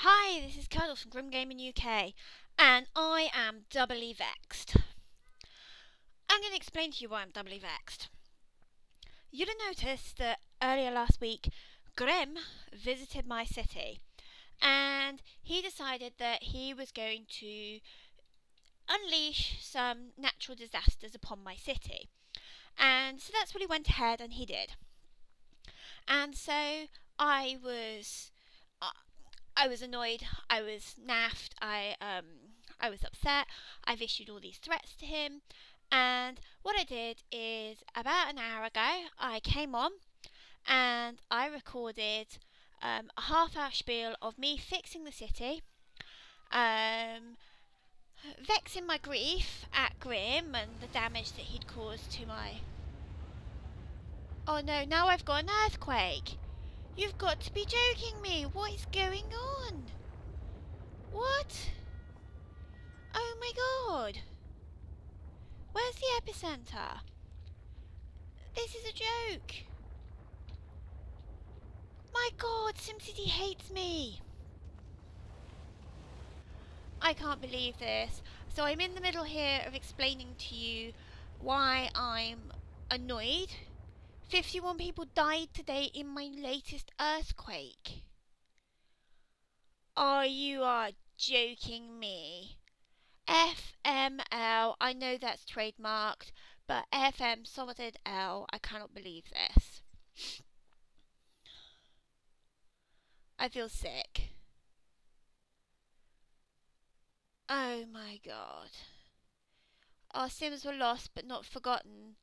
Hi, this is Cuddles from Grim Gaming UK, and I am doubly vexed. I'm going to explain to you why I'm doubly vexed. You'll have noticed that earlier last week, Grim visited my city, and he decided that he was going to unleash some natural disasters upon my city. And so that's what he went ahead and he did. And so I was annoyed, I was naffed, I was upset. I've issued all these threats to him, and what I did is about an hour ago I came on and I recorded a half-hour spiel of me fixing the city, vexing my grief at Grim and the damage that he'd caused to my... Oh no, now I've got an earthquake! You've got to be joking me! What is going on? What? Oh my god! Where's the epicenter? This is a joke! My god, SimCity hates me! I can't believe this. So I'm in the middle here of explaining to you why I'm annoyed. 51 people died today in my latest earthquake. Oh, you are joking me. FML, I know that's trademarked, but FM solid L, I cannot believe this. I feel sick. Oh my god. Our Sims were lost but not forgotten.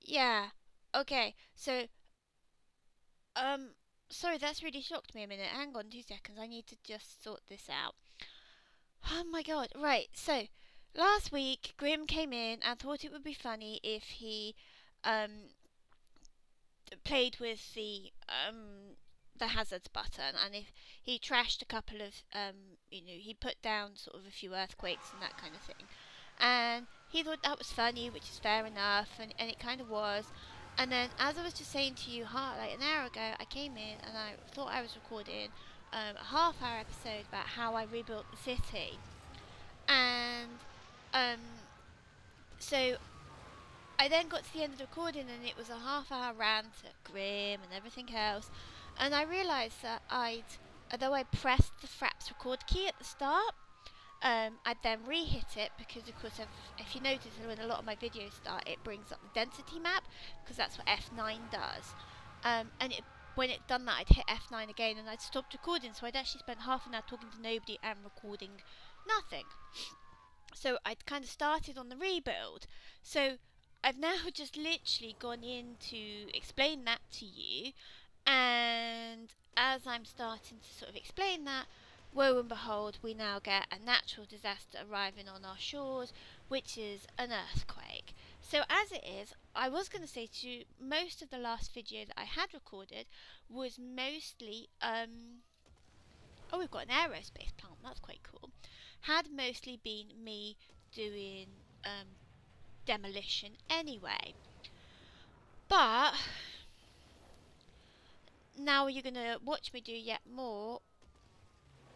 Yeah, okay, so, sorry, that's really shocked me a minute. Hang on 2 seconds, I need to just sort this out. Oh my god, right, so, last week, Grim came in and thought it would be funny if he, played with the hazards button, and if he trashed a couple of, he put down sort of a few earthquakes and that kind of thing. And he thought that was funny, which is fair enough, and it kind of was. And then, as I was just saying to you, like an hour ago, I came in and I thought I was recording a half-hour episode about how I rebuilt the city. And so I then got to the end of the recording and it was a half-hour rant at Grim and everything else. And I realised that although I pressed the Fraps record key at the start, I'd then re-hit it because, of course, if you notice when a lot of my videos start, it brings up the density map because that's what F9 does. When it done that, I'd hit F9 again and I'd stopped recording, so I'd actually spent half an hour talking to nobody and recording nothing. So I'd kind of started on the rebuild. So I've now just literally gone in to explain that to you, and as I'm starting to sort of explain that, woe and behold, we now get a natural disaster arriving on our shores, which is an earthquake. So as it is, I was going to say to you, most of the last video that I had recorded was mostly, oh, we've got an aerospace plant, that's quite cool, had mostly been me doing demolition anyway. But now you're going to watch me do yet more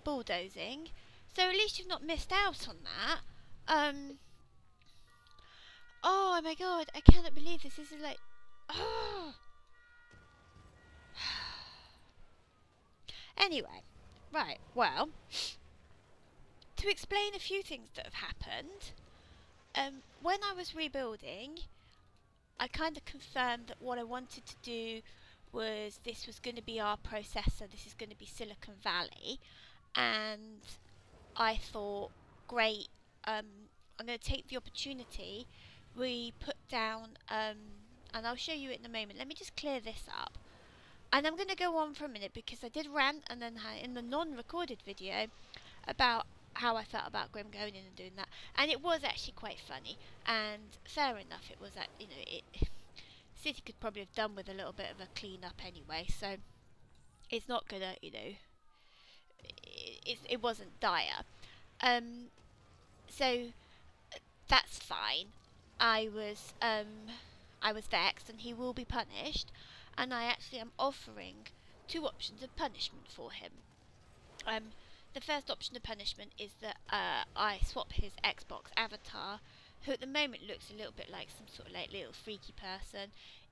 bulldozing, so at least you've not missed out on that. Oh my god, I cannot believe this. This is like, oh. Anyway, right, well, to explain a few things that have happened, when I was rebuilding, I kind of confirmed that what I wanted to do was, this was going to be our processor, this is going to be Silicon Valley, and I thought, great, I'm going to take the opportunity. We put down, and I'll show you it in a moment. Let me just clear this up. And I'm going to go on for a minute because I did rant and then in the non-recorded video about how I felt about Grim going in and doing that. And it was actually quite funny. And fair enough, it was that, City could probably have done with a little bit of a clean up anyway. So it's not going to, it wasn't dire. So that's fine. I was vexed, and he will be punished. And I actually am offering 2 options of punishment for him. The first option of punishment is that I swap his Xbox avatar, who at the moment looks a little bit like some sort of like little freaky person,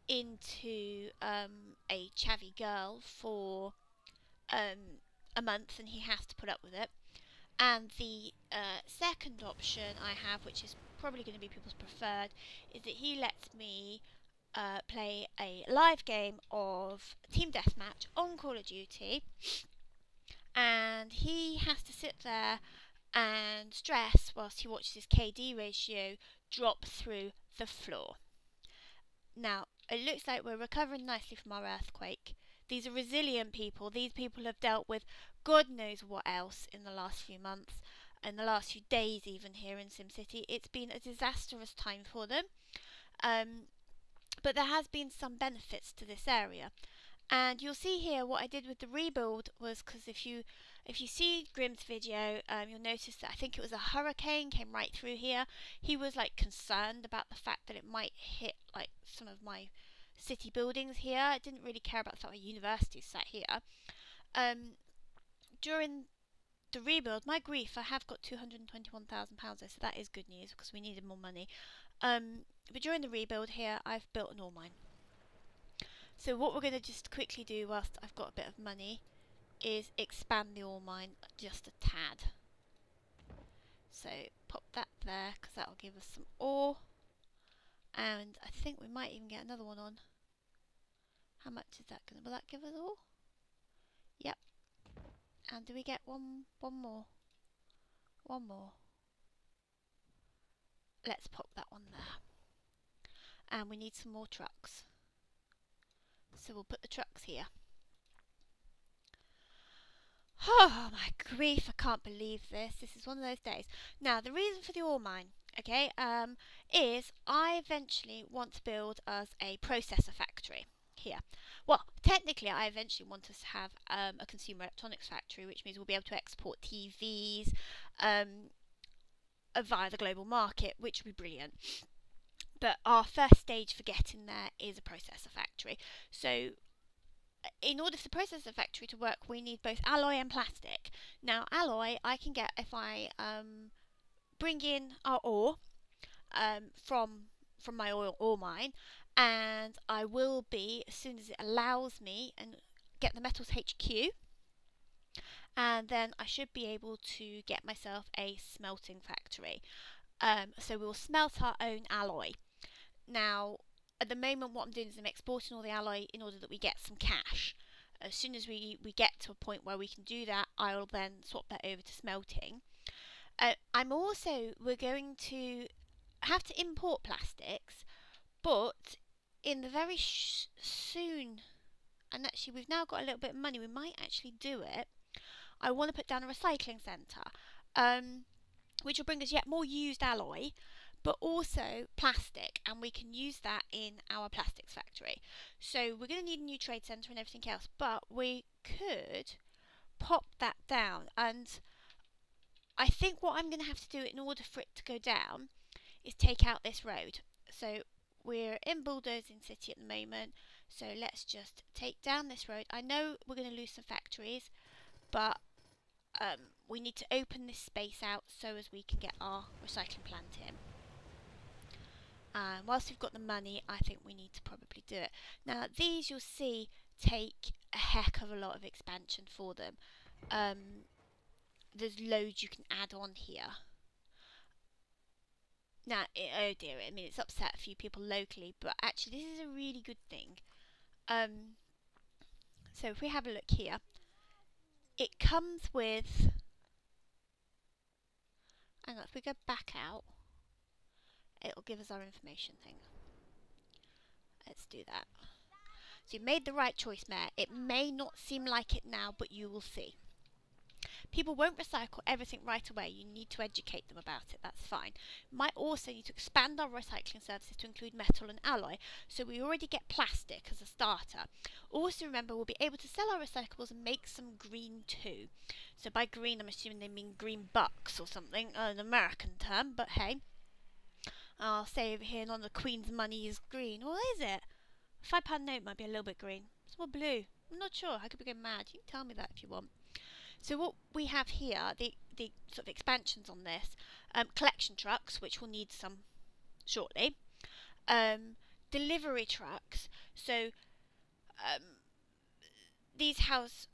into a chavvy girl for a month, and he has to put up with it. And the second option I have, which is probably going to be people's preferred, is that he lets me play a live game of Team Deathmatch on Call of Duty, and he has to sit there and stress whilst he watches his KD ratio drop through the floor. Now, it looks like we're recovering nicely from our earthquake. These are resilient people. These people have dealt with God knows what else in the last few months, in the last few days even here in SimCity. It's been a disastrous time for them. But there has been some benefits to this area. And you'll see here what I did with the rebuild was, because if you see Grim's video, you'll notice that I think it was a hurricane came right through here. He was like concerned about the fact that it might hit like some of my city buildings here. I didn't really care about the fact my university sat here. During the rebuild, my grief, I have got £221,000, so that is good news because we needed more money. But during the rebuild here, I've built an ore mine. So what we're going to just quickly do whilst I've got a bit of money is expand the ore mine just a tad. So pop that there because that will give us some ore. And I think we might even get another one on. How much is that going to... Will that give us ore? Yep. And do we get one more? One more. Let's pop that one there. And we need some more trucks. So we'll put the trucks here. Oh my grief, I can't believe this. This is one of those days. Now, the reason for the ore mine, okay, is I eventually want to build us a processor factory here. Well, technically, I eventually want us to have a consumer electronics factory, which means we'll be able to export TVs via the global market, which would be brilliant. But our first stage for getting there is a processor factory. So in order for the processor factory to work, we need both alloy and plastic. Now, alloy I can get if I bring in our ore from my ore mine, and I will be, as soon as it allows me, and get the metals HQ, and then I should be able to get myself a smelting factory. So we'll smelt our own alloy. Now, at the moment, what I'm doing is I'm exporting all the alloy in order that we get some cash. As soon as we get to a point where we can do that, I'll then swap that over to smelting. We're going to have to import plastics, but in the very soon, and actually we've now got a little bit of money, we might actually do it. I want to put down a recycling centre, which will bring us yet more used alloy, but also plastic, and we can use that in our plastics factory. So we're going to need a new trade centre and everything else, but we could pop that down. And I think what I'm going to have to do in order for it to go down is take out this road. So we're in bulldozing city at the moment, so let's just take down this road. I know we're going to lose some factories, but we need to open this space out so as we can get our recycling plant in. Whilst we've got the money, I think we need to probably do it. Now, these you'll see take a heck of a lot of expansion for them. There's loads you can add on here. Now, oh dear, I mean, it's upset a few people locally, but actually this is a really good thing. So if we have a look here, it comes with... Hang on, if we go back out, it'll give us our information thing. Let's do that. So you made the right choice, Mayor. It may not seem like it now, but you will see. People won't recycle everything right away. You need to educate them about it. That's fine. Might also need to expand our recycling services to include metal and alloy. So we already get plastic as a starter. Also remember, we'll be able to sell our recyclables and make some green too. So by green, I'm assuming they mean green bucks or something, an American term, but hey. I'll say over here, none of the Queen's money is green. Or is it? A £5 note might be a little bit green. It's more blue. I'm not sure. I could be getting mad. You can tell me that if you want. So what we have here, the sort of expansions on this, collection trucks, which we'll need some shortly, delivery trucks. So these house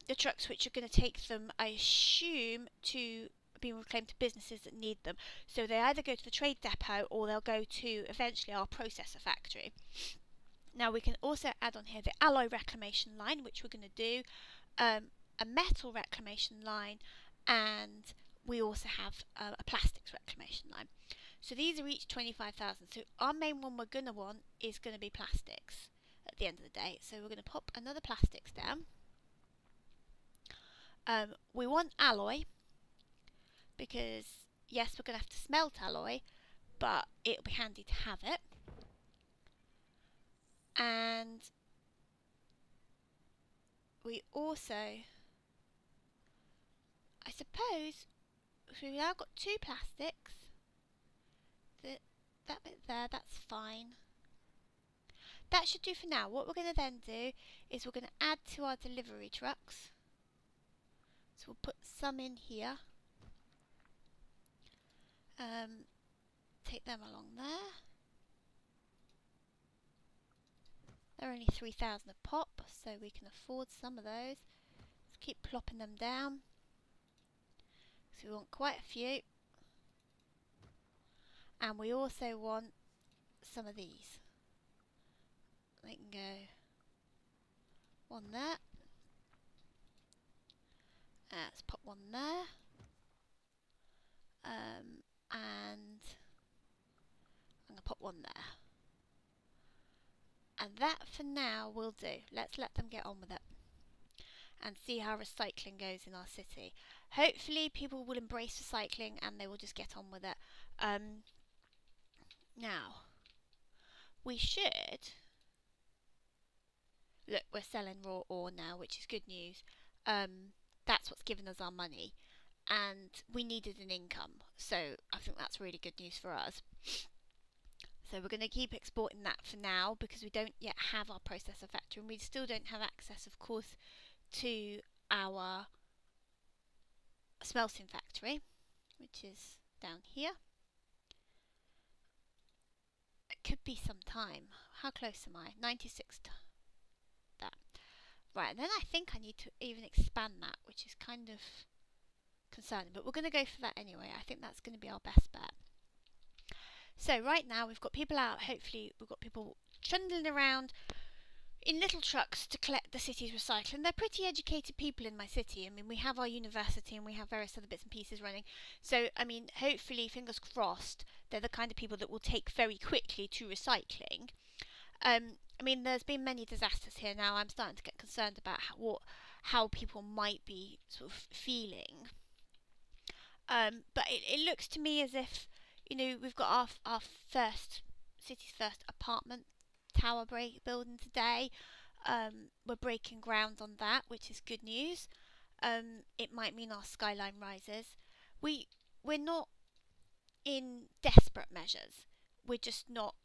the trucks which are going to take them, I assume, to be reclaimed to businesses that need them. So they either go to the trade depot or they'll go to eventually our processor factory. Now we can also add on here the alloy reclamation line, which we're going to do, a metal reclamation line, and we also have a plastics reclamation line. So these are each 25,000. So our main one we're going to want is going to be plastics at the end of the day. So we're going to pop another plastics down. We want alloy because, yes, we're going to have to smelt alloy, but it'll be handy to have it. And we also, I suppose, so we've now got 2 plastics. That bit there, that's fine. That should do for now. What we're going to then do is we're going to add to our delivery trucks. So we'll put some in here. Take them along there. They're only 3,000 a pop, so we can afford some of those. Let's keep plopping them down. So we want quite a few. And we also want some of these. They can go one there. Let's pop one there. And I'm going to pop one there. And that for now will do. Let's let them get on with it and see how recycling goes in our city. Hopefully people will embrace recycling and they will just get on with it. Now, we should... Look, we're selling raw ore now, which is good news. That's what's given us our money. And we needed an income. So I think that's really good news for us. So we're going to keep exporting that for now because we don't yet have our processor factory. And we still don't have access, of course, to our smelting factory, which is down here. It could be some time. How close am I? 96 to that. Right, and then I think I need to even expand that, which is kind of concerning. But we're going to go for that anyway. I think that's going to be our best bet. So right now we've got people out. Hopefully we've got people trundling around in little trucks to collect the city's recycling. They're pretty educated people in my city. I mean, we have our university and we have various other bits and pieces running. So, I mean, hopefully, fingers crossed, they're the kind of people that will take very quickly to recycling. I mean, there's been many disasters here now. I'm starting to get concerned about how people might be sort of feeling. But it looks to me as if, you know, we've got our city's first apartment tower building today. We're breaking ground on that, which is good news. It might mean our skyline rises. We're not in desperate measures. We're just not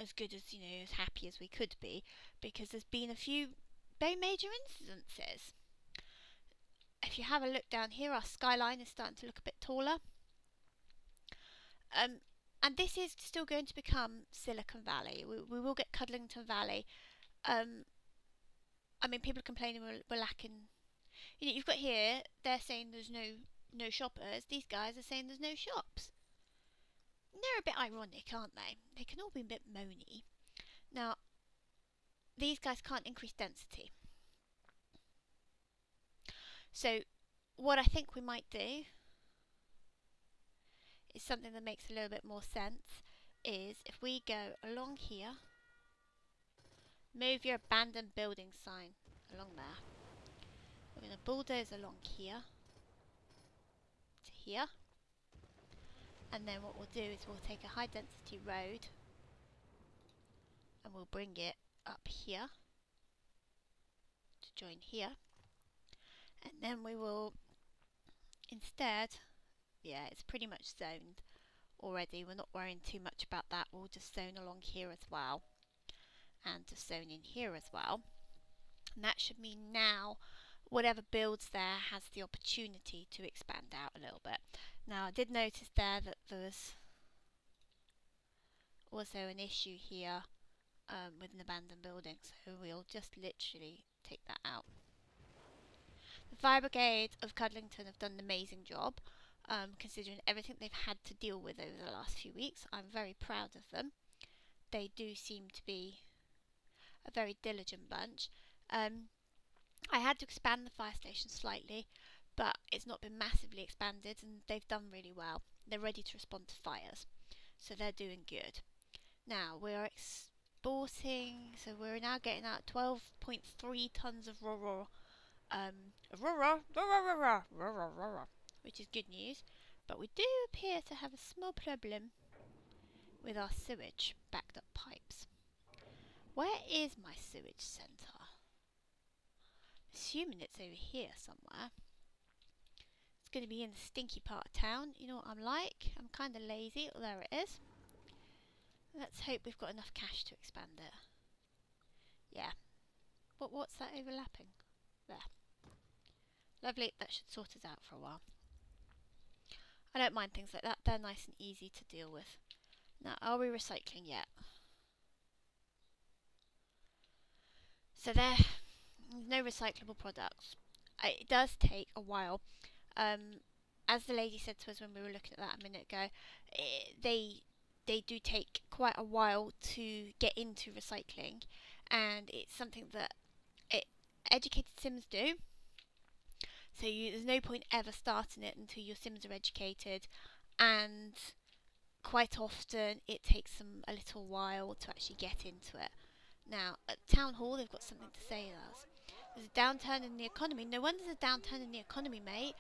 as good as, you know, as happy as we could be, because there's been a few very major incidences. If you have a look down here, our skyline is starting to look a bit taller. And this is still going to become Silicon Valley. We will get Cuddlington Valley. I mean, people are complaining we're lacking. You know, you've got here, they're saying there's no shoppers. These guys are saying there's no shops. They're a bit ironic, aren't they? They can all be a bit moany. Now, these guys can't increase density. So, what I think we might do is something that makes a little bit more sense, is if we go along here, move your abandoned building sign along there. We're going to bulldoze along here to here, and then what we'll do is we'll take a high density road and we'll bring it up here to join here, and then we will instead, yeah, it's pretty much zoned already. We're not worrying too much about that. We'll just zone along here as well, and just zone in here as well. And that should mean now whatever builds there has the opportunity to expand out a little bit. Now I did notice there that there was also an issue here with an abandoned building, so we'll just literally take that out. The Fire Brigade of Cudlington have done an amazing job, considering everything they've had to deal with over the last few weeks. I'm very proud of them. They do seem to be a very diligent bunch. I had to expand the fire station slightly, but it's not been massively expanded, and they've done really well. They're ready to respond to fires, so they're doing good. Now we're exporting, so we're now getting out 12.3 tons of which is good news. But we do appear to have a small problem with our sewage backed up pipes. Where is my sewage centre? Assuming it's over here somewhere. It's going to be in the stinky part of town. You know what I'm like? I'm kind of lazy. Oh, there it is. Let's hope we've got enough cash to expand it. Yeah. But what's that overlapping? There. Lovely. That should sort us out for a while. I don't mind things like that. They're nice and easy to deal with. Now, are we recycling yet? So there's no recyclable products. It does take a while. As the lady said to us when we were looking at that a minute ago, they do take quite a while to get into recycling, and it's something that educated Sims do. So there's no point ever starting it until your Sims are educated, and quite often it takes them a little while to actually get into it. Now, at Town Hall, they've got something to say to us. There's a downturn in the economy. No wonder there's a downturn in the economy, mate.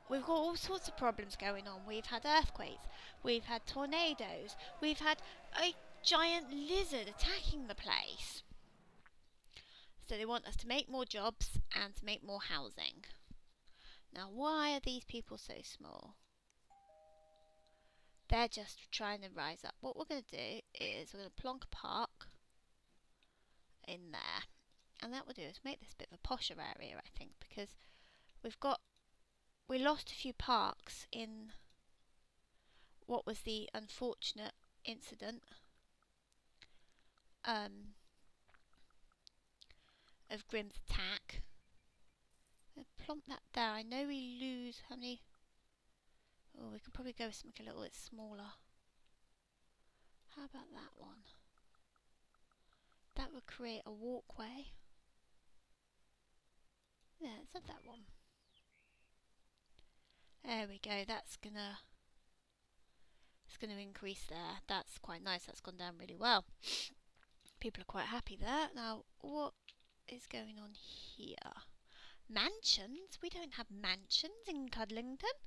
We've got all sorts of problems going on. We've had earthquakes. We've had tornadoes. We've had a giant lizard attacking the place. So they want us to make more jobs and to make more housing. Now, why are these people so small? They're just trying to rise up. What we're going to do is we're going to plonk a park in there. And that will do is make this a bit of a posher area, I think, because we lost a few parks in what was the unfortunate incident of Grimm's attack. I'll plonk that there. I know we lose how many. Oh, we could probably go with something a little bit smaller. How about that one? That would create a walkway. Yeah, let's have that one. There we go. It's gonna increase there. That's quite nice. That's gone down really well. People are quite happy there. Now, what is going on here? Mansions? We don't have mansions in Cudlington.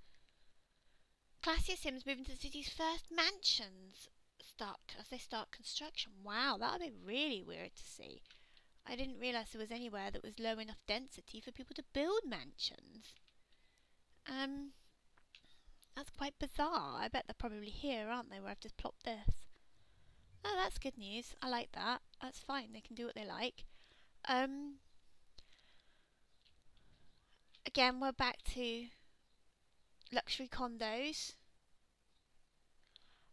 Classier Sims moving to the city's first mansions as they start construction. Wow, that would be really weird to see. I didn't realise there was anywhere that was low enough density for people to build mansions. That's quite bizarre. I bet they're probably here, aren't they, where I've just plopped this. Oh, that's good news. I like that. That's fine. They can do what they like. Again, we're back to luxury condos.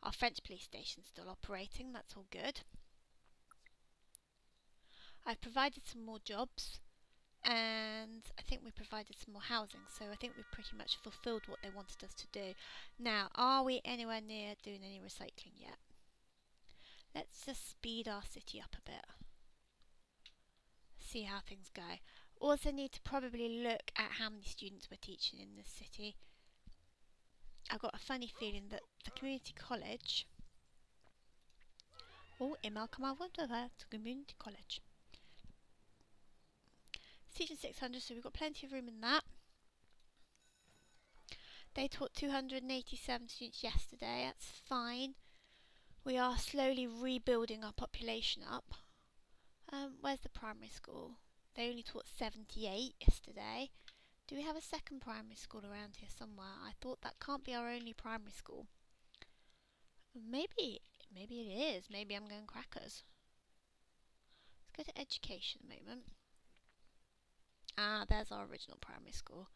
Our French police station's still operating. That's all good. I've provided some more jobs, and I think we provided some more housing, so I think we've pretty much fulfilled what they wanted us to do. Now, are we anywhere near doing any recycling yet? Let's just speed our city up a bit. See how things go. Also need to probably look at how many students we're teaching in this city. I've got a funny feeling that the community college... Oh, email come over to community college. It's teaching 600, so we've got plenty of room in that. They taught 287 students yesterday. That's fine. We are slowly rebuilding our population up. Where's the primary school? They only taught 78 yesterday. Do we have a second primary school around here somewhere? I thought that can't be our only primary school. Maybe it is. Maybe I'm going crackers. Let's go to education a moment. Ah, there's our original primary school.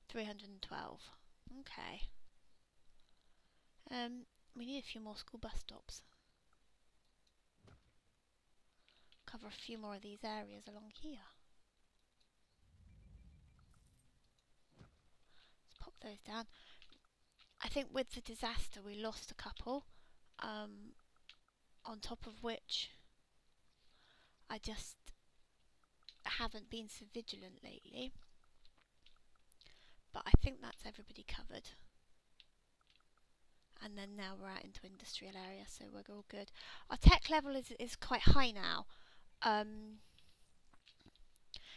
312. Okay. We need a few more school bus stops. Cover a few more of these areas along here. Let's pop those down. I think with the disaster we lost a couple, on top of which I just haven't been so vigilant lately. But I think that's everybody covered. And then now we're out into industrial area, so we're all good. Our tech level is quite high now.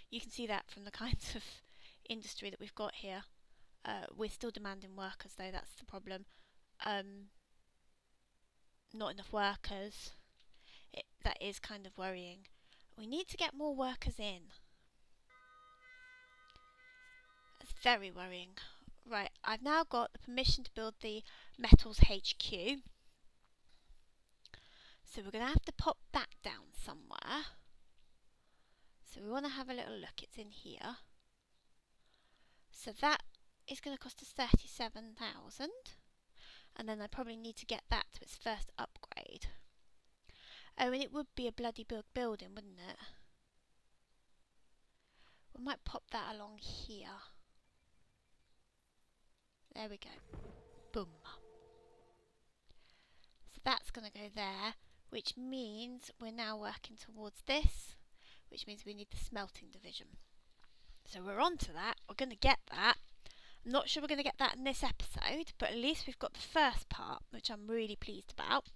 You can see that from the kinds of industry that we've got here. We're still demanding workers though, that's the problem. Not enough workers. That is kind of worrying. We need to get more workers in. That's very worrying. Right, I've now got the permission to build the metals HQ. So we're going to have to pop that down somewhere. So we want to have a little look. It's in here. So that is going to cost us 37,000. And then I probably need to get that to its first upgrade. Oh, and it would be a bloody big building, wouldn't it? We might pop that along here. There we go. Boom. So that's going to go there, which means we're now working towards this, which means we need the smelting division. So we're on to that. We're going to get that. I'm not sure we're going to get that in this episode, but at least we've got the first part, which I'm really pleased about.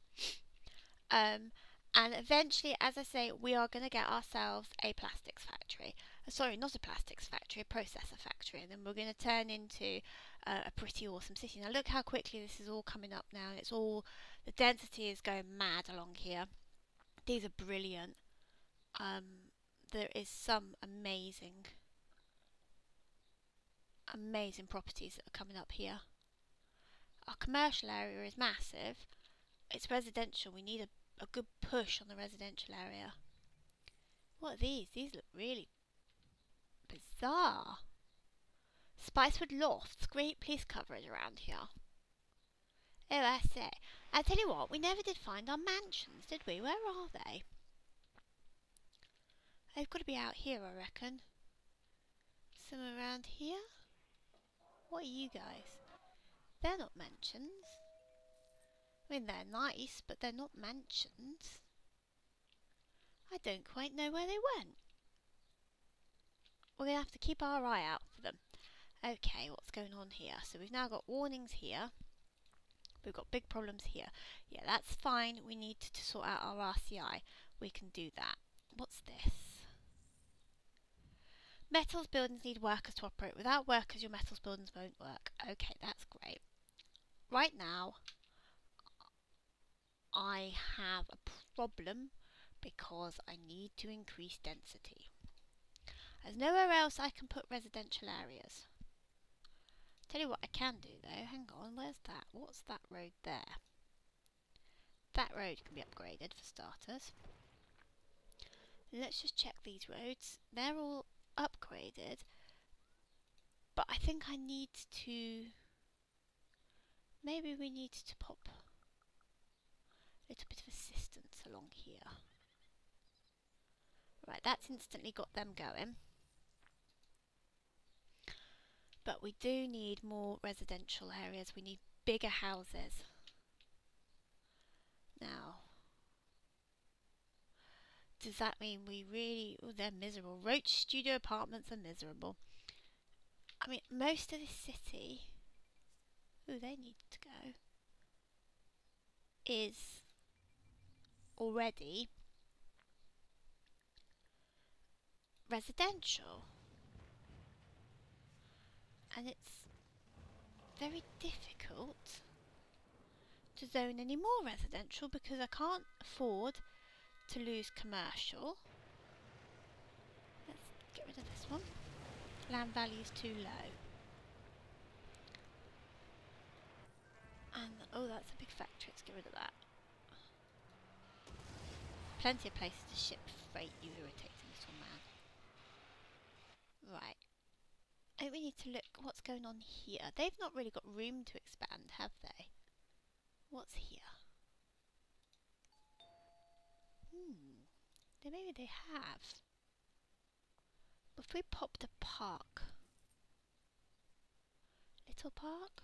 And eventually, as I say, we are going to get ourselves a plastics factory. Sorry, not a plastics factory, a processor factory. And then we're going to turn into a pretty awesome city. Now look how quickly this is all coming up now. And it's all, the density is going mad along here. These are brilliant. There is some amazing properties that are coming up here. Our commercial area is massive. It's residential. We need a good push on the residential area. What are these? These look really bizarre. Spicewood Lofts. Great police coverage around here. Oh, I see. I tell you what, we never did find our mansions, did we? Where are they? They've got to be out here, I reckon. Some around here? What are you guys? They're not mansions. I mean, they're nice, but they're not mansions. I don't quite know where they went. We're going to have to keep our eye out for them. Okay, what's going on here? So we've now got warnings here. We've got big problems here. Yeah, that's fine. We need to sort out our RCI. We can do that. What's this? Metals buildings need workers to operate. Without workers, your metals buildings won't work. Okay, that's great. Right now, I have a problem because I need to increase density. There's nowhere else I can put residential areas. Tell you what I can do though, hang on, where's that? What's that road there? That road can be upgraded for starters. Let's just check these roads. They're all upgraded, but I think I need to, maybe we need to pop a little bit of assistance along here. Right, that's instantly got them going. But we do need more residential areas. We need bigger houses. Now, does that mean we really... Oh, they're miserable. Roach Studio Apartments are miserable. I mean, most of this city... Oh, they need to go. Is already residential. And it's very difficult to zone any more residential because I can't afford to lose commercial. Let's get rid of this one. Land value is too low. And oh, that's a big factory. Let's get rid of that. Plenty of places to ship freight, you irritating little man. Right. I think we need to look what's going on here. They've not really got room to expand, have they? What's here? Maybe they have. But if we popped a park. Little park?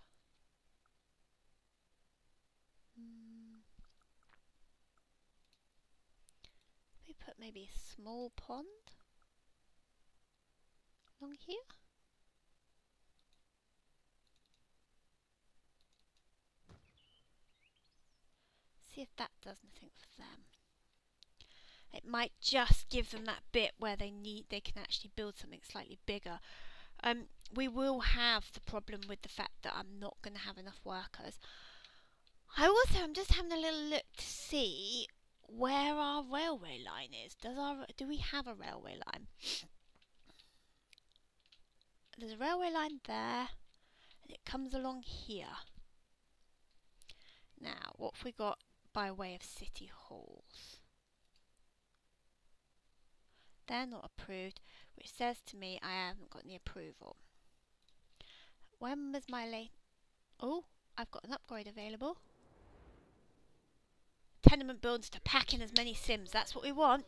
We put maybe a small pond along here. See if that does anything for them. It might just give them that bit where they can actually build something slightly bigger. We will have the problem with the fact that I'm not going to have enough workers. I'm just having a little look to see where our railway line is. Do we have a railway line? There's a railway line there, and it comes along here. Now, what have we got by way of city halls? They're not approved, which says to me I haven't got any approval. When was my late... Oh, I've got an upgrade available. Tenement buildings to pack in as many Sims. That's what we want.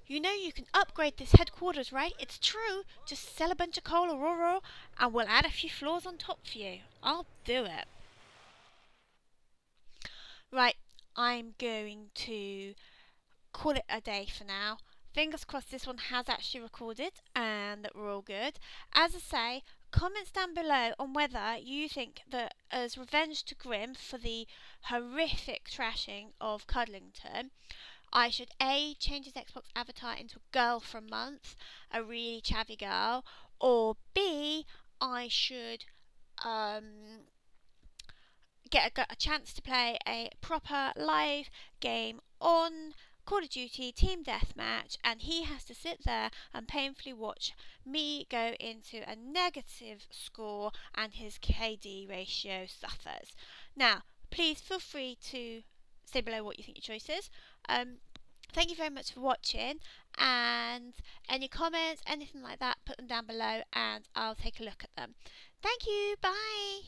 You know you can upgrade this headquarters, right? It's true. Just sell a bunch of coal or raw, and we'll add a few floors on top for you. I'll do it. Right, I'm going to call it a day for now. Fingers crossed this one has actually recorded and that we're all good. As I say, comments down below on whether you think that as revenge to Grimm for the horrific trashing of Cuddlington, I should A, change his Xbox avatar into a girl for a month, a really chavvy girl, or B, I should get a chance to play a proper live game on Call of Duty Team Deathmatch, and he has to sit there and painfully watch me go into a negative score and his KD ratio suffers. Now, please feel free to say below what you think your choice is. Thank you very much for watching, and any comments, anything like that, put them down below and I'll take a look at them. Thank you, bye!